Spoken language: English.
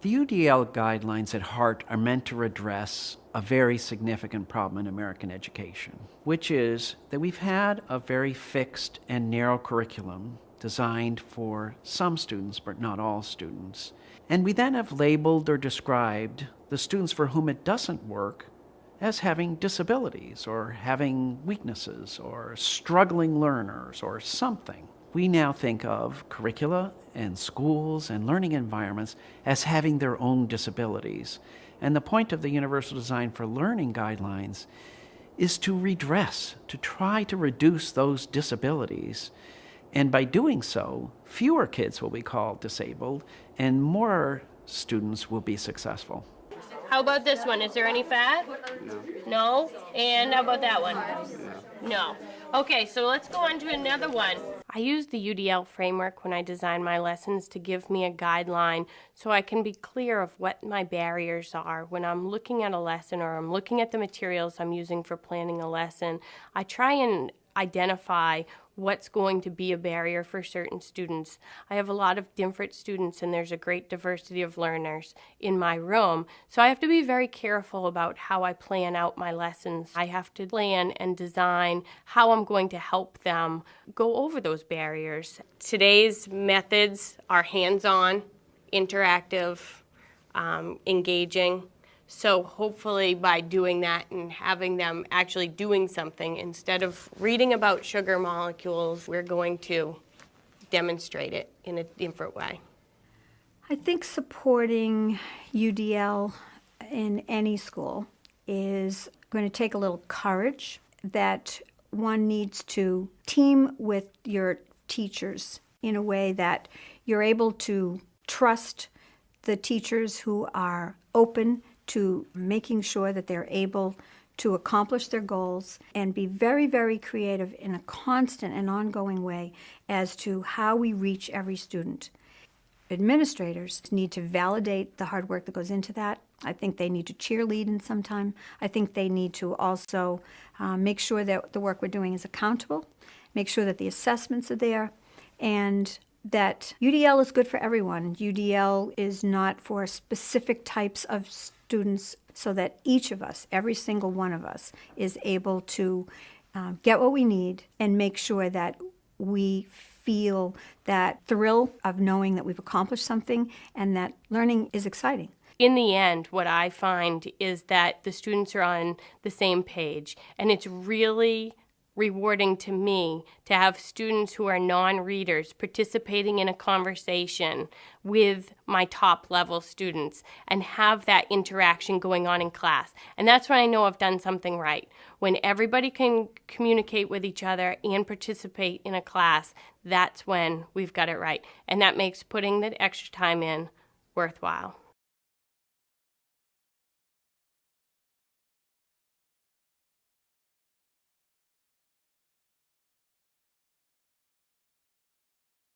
The UDL guidelines at heart are meant to address a very significant problem in American education, which is that we've had a very fixed and narrow curriculum designed for some students, but not all students. And we then have labeled or described the students for whom it doesn't work as having disabilities or having weaknesses or struggling learners or something. We now think of curricula and schools and learning environments as having their own disabilities. And the point of the Universal Design for Learning guidelines is to redress, to try to reduce those disabilities. And by doing so, fewer kids will be called disabled and more students will be successful. How about this one? Is there any fat? No? And how about that one? No. Okay, so let's go on to another one. I use the UDL framework when I design my lessons to give me a guideline so I can be clear of what my barriers are. When I'm looking at a lesson or I'm looking at the materials I'm using for planning a lesson, I try and identify what's going to be a barrier for certain students. I have a lot of different students and there's a great diversity of learners in my room, so I have to be very careful about how I plan out my lessons. I have to plan and design how I'm going to help them go over those barriers. Today's methods are hands-on, interactive, engaging. So hopefully by doing that and having them actually doing something, instead of reading about sugar molecules, we're going to demonstrate it in a different way. I think supporting UDL in any school is going to take a little courage, that one needs to team with your teachers in a way that you're able to trust the teachers who are open to making sure that they're able to accomplish their goals, and be very, very creative in a constant and ongoing way as to how we reach every student. Administrators need to validate the hard work that goes into that. I think they need to cheerlead in some time. I think they need to also make sure that the work we're doing is accountable, make sure that the assessments are there, and that UDL is good for everyone. UDL is not for specific types of students, so that each of us, every single one of us, is able to get what we need and make sure that we feel that thrill of knowing that we've accomplished something and that learning is exciting. In the end, what I find is that the students are on the same page, and it's really rewarding to me to have students who are non-readers participating in a conversation with my top-level students and have that interaction going on in class. And that's when I know I've done something right. When everybody can communicate with each other and participate in a class, that's when we've got it right. And that makes putting the extra time in worthwhile.